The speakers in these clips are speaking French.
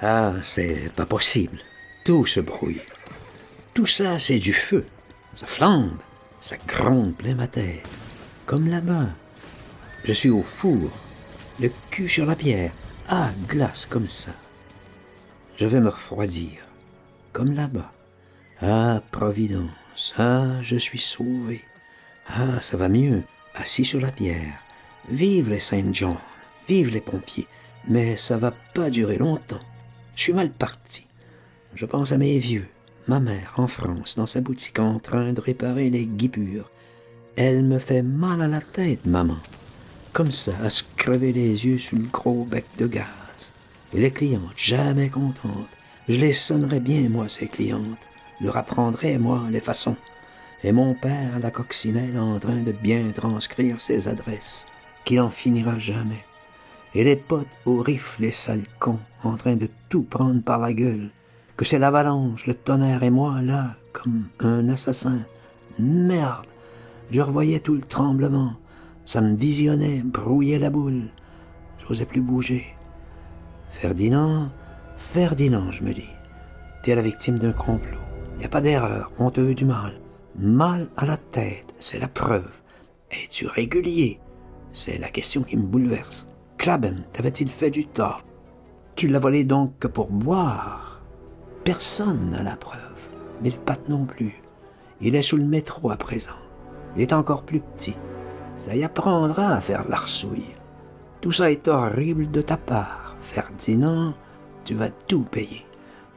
Ah, c'est pas possible. Tout se brouille. Tout ça, c'est du feu. Ça flambe, ça gronde plein ma tête. Comme là-bas. Je suis au four, le cul sur la pierre. Ah, glace comme ça. Je vais me refroidir, comme là-bas. Ah, Providence, ah, je suis sauvé. Ah, ça va mieux, assis sur la pierre. Vive les Saint-Jean, vive les pompiers. Mais ça va pas durer longtemps. Je suis mal parti. Je pense à mes vieux, ma mère en France, dans sa boutique en train de réparer les guipures. Elle me fait mal à la tête, maman. Comme ça, à se crever les yeux sous le gros bec de gaz. Et les clientes, jamais contentes. Je les sonnerais bien, moi, ces clientes. Leur apprendrais, moi, les façons. Et mon père, la coccinelle, en train de bien transcrire ses adresses, qu'il en finira jamais. Et les potes au rifle, les sales cons, en train de tout prendre par la gueule. Que c'est l'avalanche, le tonnerre et moi, là, comme un assassin. Merde! Je revoyais tout le tremblement. Ça me visionnait, brouillait la boule. J'osais plus bouger. Ferdinand, je me dis, t'es la victime d'un complot. Y a pas d'erreur, on te veut du mal. Mal à la tête, c'est la preuve. Es-tu régulier? C'est la question qui me bouleverse. Klaben, t'avait-il fait du tort? Tu l'as volé donc que pour boire? Personne n'a la preuve, mais le patte non plus. Il est sous le métro à présent. Il est encore plus petit. Ça y apprendra à faire l'arsouille. Tout ça est horrible de ta part. Ferdinand, tu vas tout payer.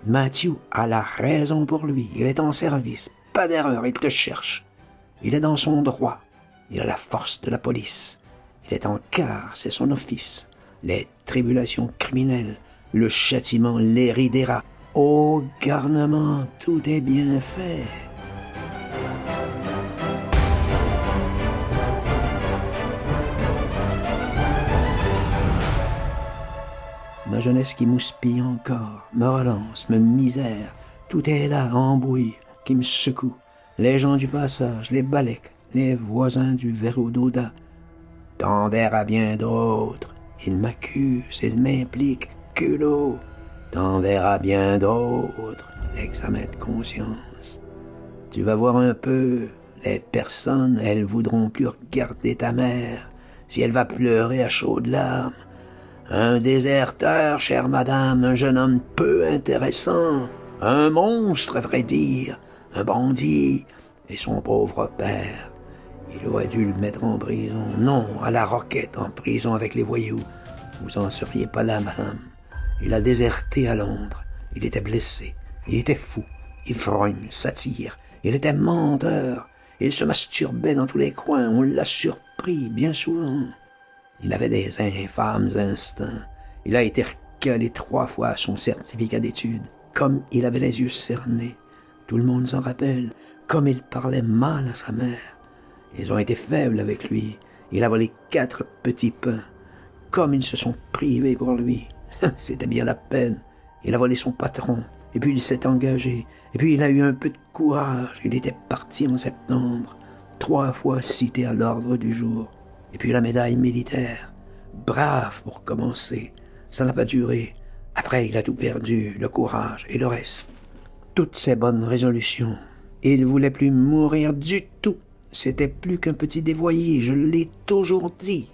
Matthew a la raison pour lui. Il est en service. Pas d'erreur, il te cherche. Il est dans son droit. Il a la force de la police. Il est en quart, c'est son office. Les tribulations criminelles, le châtiment l'héridera. Au garnement, tout est bien fait. Ma jeunesse qui mouspille encore, me relance, me misère. Tout est là, en bruit, qui me secoue. Les gens du passage, les balèques, les voisins du verrou d'Oda. T'en verras bien d'autres. Ils m'accusent, ils m'impliquent, culot. T'en verras bien d'autres. L'examen de conscience. Tu vas voir un peu. Les personnes, elles voudront plus regarder ta mère. Si elle va pleurer à chaudes larmes. Un déserteur, chère madame, un jeune homme peu intéressant, un monstre, à vrai dire, un bandit, et son pauvre père. Il aurait dû le mettre en prison. Non, à la roquette, en prison avec les voyous. Vous en seriez pas là, madame. Il a déserté à Londres. Il était blessé. Il était fou. Il frogne, s'attire. Il était menteur. Il se masturbait dans tous les coins. On l'a surpris, bien souvent. Il avait des infâmes instincts. Il a été recalé 3 fois à son certificat d'études. Comme il avait les yeux cernés. Tout le monde s'en rappelle. Comme il parlait mal à sa mère. Ils ont été faibles avec lui. Il a volé 4 petits pains. Comme ils se sont privés pour lui. C'était bien la peine. Il a volé son patron. Et puis il s'est engagé. Et puis il a eu un peu de courage. Il était parti en septembre. 3 fois cité à l'ordre du jour. Et puis la médaille militaire. Brave pour commencer. Ça n'a pas duré. Après, il a tout perdu, le courage et le reste. Toutes ses bonnes résolutions. Il voulait plus mourir du tout. C'était plus qu'un petit dévoyé, je l'ai toujours dit.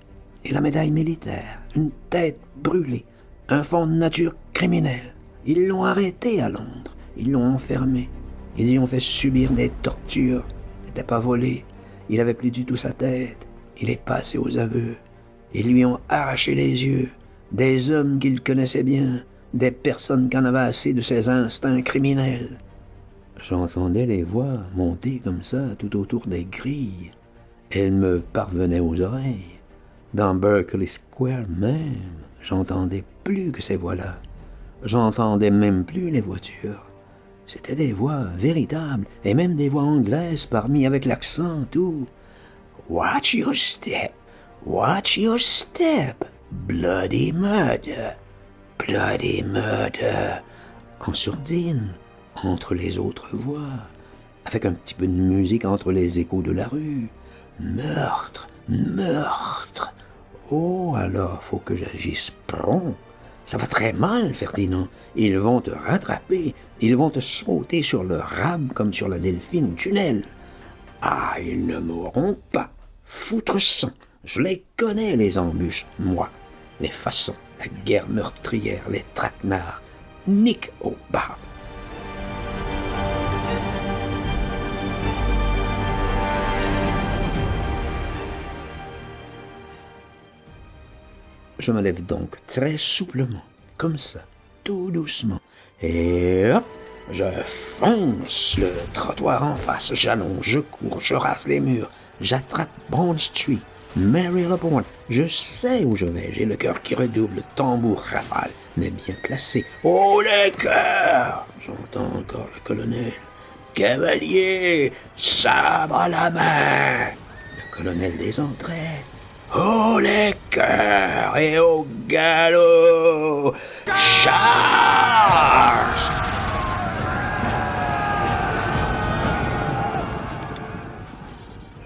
Et la médaille militaire, une tête brûlée, un fond de nature criminelle. Ils l'ont arrêté à Londres. Ils l'ont enfermé. Ils lui ont fait subir des tortures. Il n'était pas volé. Il avait plus du tout sa tête. Il est passé aux aveux. Ils lui ont arraché les yeux. Des hommes qu'il connaissait bien. Des personnes qui en avaient assez de ses instincts criminels. J'entendais les voix monter comme ça tout autour des grilles. Elles me parvenaient aux oreilles. Dans Berkeley Square même, j'entendais plus que ces voix-là. J'entendais même plus les voitures. C'était des voix véritables, et même des voix anglaises parmi avec l'accent, tout. Watch your step, watch your step, bloody murder, bloody murder. En sourdine, entre les autres voix, avec un petit peu de musique entre les échos de la rue. Meurtre, meurtre. Oh, alors faut que j'agisse prompt. Ça va très mal, Ferdinand. Ils vont te rattraper. Ils vont te sauter sur le rab comme sur la Delphine au tunnel. Ah, ils ne m'auront pas. Foutre sang. Je les connais, les embûches, moi. Les façons, la guerre meurtrière, les traquenards. Nique aux barbes. Je me lève donc très souplement, comme ça, tout doucement, et hop, je fonce le trottoir en face, j'allonge, je cours, je rase les murs, j'attrape Bond Street, Mary LeBourne, je sais où je vais, j'ai le cœur qui redouble, tambour rafale, mais bien placé. Oh les cœurs! J'entends encore le colonel. Cavalier, sabre à la main! Le colonel des entrées. Oh les cœurs et au galop! Charge!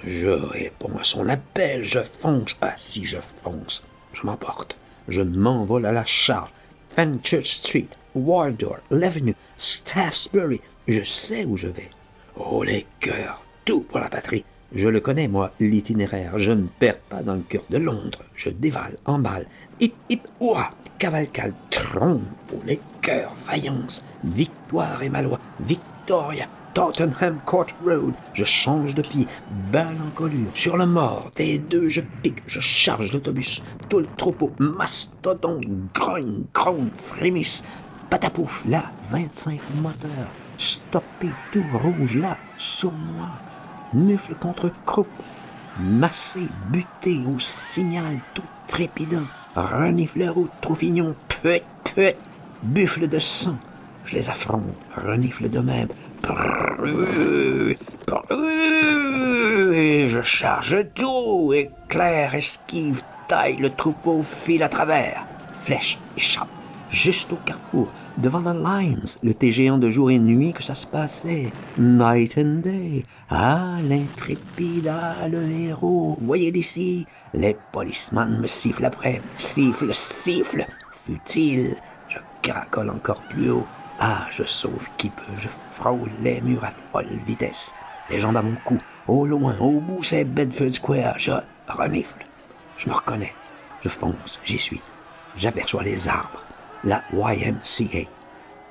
Je réponds à son appel, je fonce. Ah si je fonce, je m'emporte. Je m'envole à la charge. Fenchurch Street, Wardour, l'Avenue, Shaftesbury. Je sais où je vais. Oh les cœurs, tout pour la patrie. Je le connais, moi, l'itinéraire. Je ne perds pas dans le cœur de Londres. Je dévale, emballe. Hip, hip, hurrah! Cavalcade, trompe pour les cœurs, vaillance, victoire et Malois, Victoria, Tottenham Court Road. Je change de pied, balle en colure, sur le mort, des deux, je pique, je charge l'autobus. Tout le troupeau, mastodon, grogne, grogne, frémisse. Patapouf, là, 25 moteurs. Stoppé, tout rouge, là, sournois. Mufle contre croupe, massé, buté au signal tout trépidant, renifle route, troufignon, put, put, buffle de sang. Je les affronte, renifle de même, et je charge tout, éclair, esquive, taille, le troupeau file à travers, flèche, échappe, juste au carrefour, devant la Lines, le thé géant de jour et nuit que ça se passait, night and day. Ah, l'intrépide, ah, le héros, voyez d'ici, les policemen me sifflent après, siffle, siffle, futile, je caracole encore plus haut, ah, je sauve qui peut, je frôle les murs à folle vitesse, les jambes à mon cou, au loin, au bout c'est Bedford Square, je renifle, je me reconnais, je fonce, j'y suis, j'aperçois les arbres, la YMCA,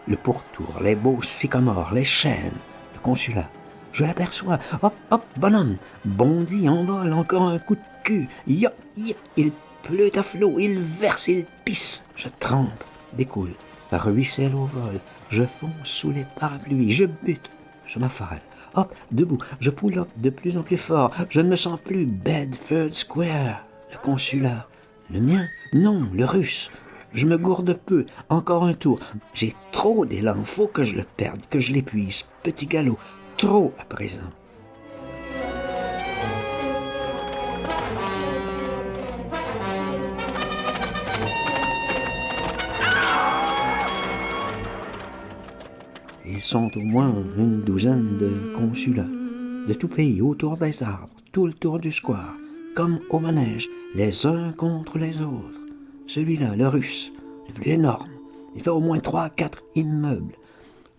le pourtour, les beaux sycomores, les chênes, le consulat. Je l'aperçois. Hop, hop, bonhomme. Bondit, envole, encore un coup de cul. Yop, yop, il pleut à flot, il verse, il pisse. Je trempe, découle, ruisselle au vol. Je fonce sous les parapluies, je bute, je m'affale. Hop, debout, je pull up de plus en plus fort. Je ne me sens plus Bedford Square, le consulat. Le mien? Non, le russe. Je me gourde peu, encore un tour. J'ai trop d'élan, faut que je le perde, que je l'épuise. Petit galop, trop à présent. Ils sont au moins une douzaine de consulats, de tout pays, autour des arbres, tout le tour du square, comme au manège, les uns contre les autres. Celui-là, le russe, le plus énorme, il fait au moins 3-4 immeubles.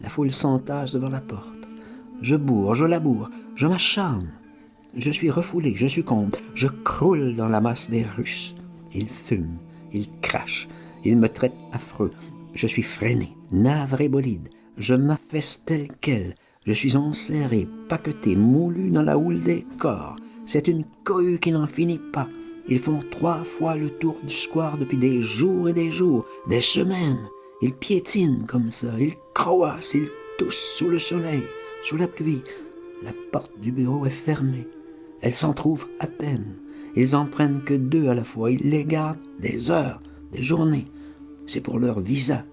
La foule s'entasse devant la porte. Je bourre, je laboure, je m'acharne. Je suis refoulé, je succombe, je croule dans la masse des Russes. Ils fument, ils crachent, ils me traitent affreux. Je suis freiné, navré bolide, je m'affaisse tel quel. Je suis enserré, paqueté, moulu dans la houle des corps. C'est une cohue qui n'en finit pas. Ils font 3 fois le tour du square depuis des jours et des jours, des semaines. Ils piétinent comme ça, ils croassent, ils toussent sous le soleil, sous la pluie. La porte du bureau est fermée. Elle s'en trouve à peine. Ils en prennent que 2 à la fois. Ils les gardent des heures, des journées. C'est pour leur visa.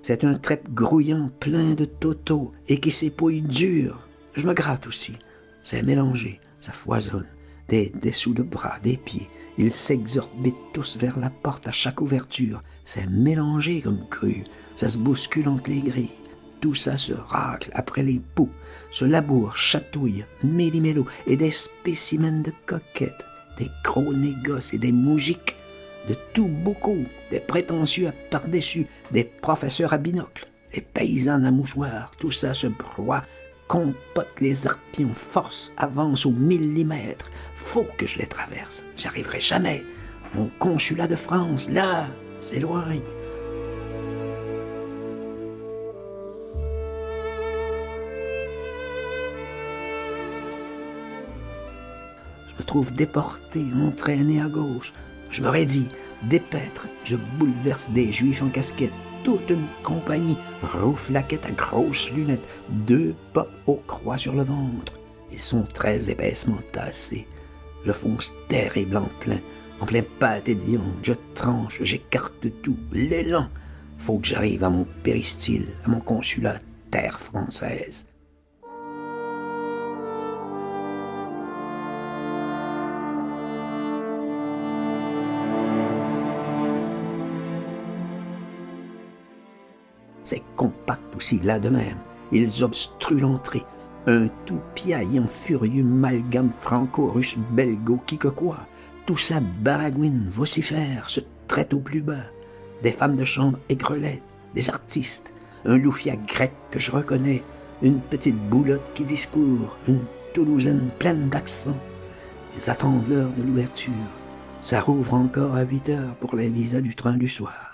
C'est un trèpe grouillant plein de totos et qui s'épouille dur. Je me gratte aussi. C'est mélangé, ça foisonne. Des dessous de bras, des pieds. Ils s'exorbitent tous vers la porte à chaque ouverture. C'est mélangé comme cru. Ça se bouscule entre les grilles. Tout ça se racle après les poux, se laboure, chatouille, méli-mélo et des spécimens de coquettes, des gros négoces et des moujiks. de tout beaucoup, des prétentieux à par-dessus, des professeurs à binocle, les paysans à mouchoirs, tout ça se broie, compote les harpies en force, avance au millimètre. Faut que je les traverse, j'arriverai jamais. Mon consulat de France, là, c'est loin. Je me trouve déporté, entraîné à gauche. Je me raidis, dépêtre, je bouleverse des juifs en casquette, toute une compagnie, rouflaquette à grosses lunettes, 2 pop aux croix sur le ventre. Ils sont très épaissement tassés. Je fonce terrible en plein pâté de viande, je tranche, j'écarte tout, l'élan. Faut que j'arrive à mon péristyle, à mon consulat, terre française. C'est compact aussi là de même. Ils obstruent l'entrée. Un tout piaillant furieux amalgame franco-russe belgo qui que quoi. Tout ça baragouine, vocifère, se traite au plus bas. Des femmes de chambre aigrelettes, des artistes, un loufia grec que je reconnais, une petite boulotte qui discourt, une Toulousaine pleine d'accent. Ils attendent l'heure de l'ouverture. Ça rouvre encore à 8 heures pour les visas du train du soir.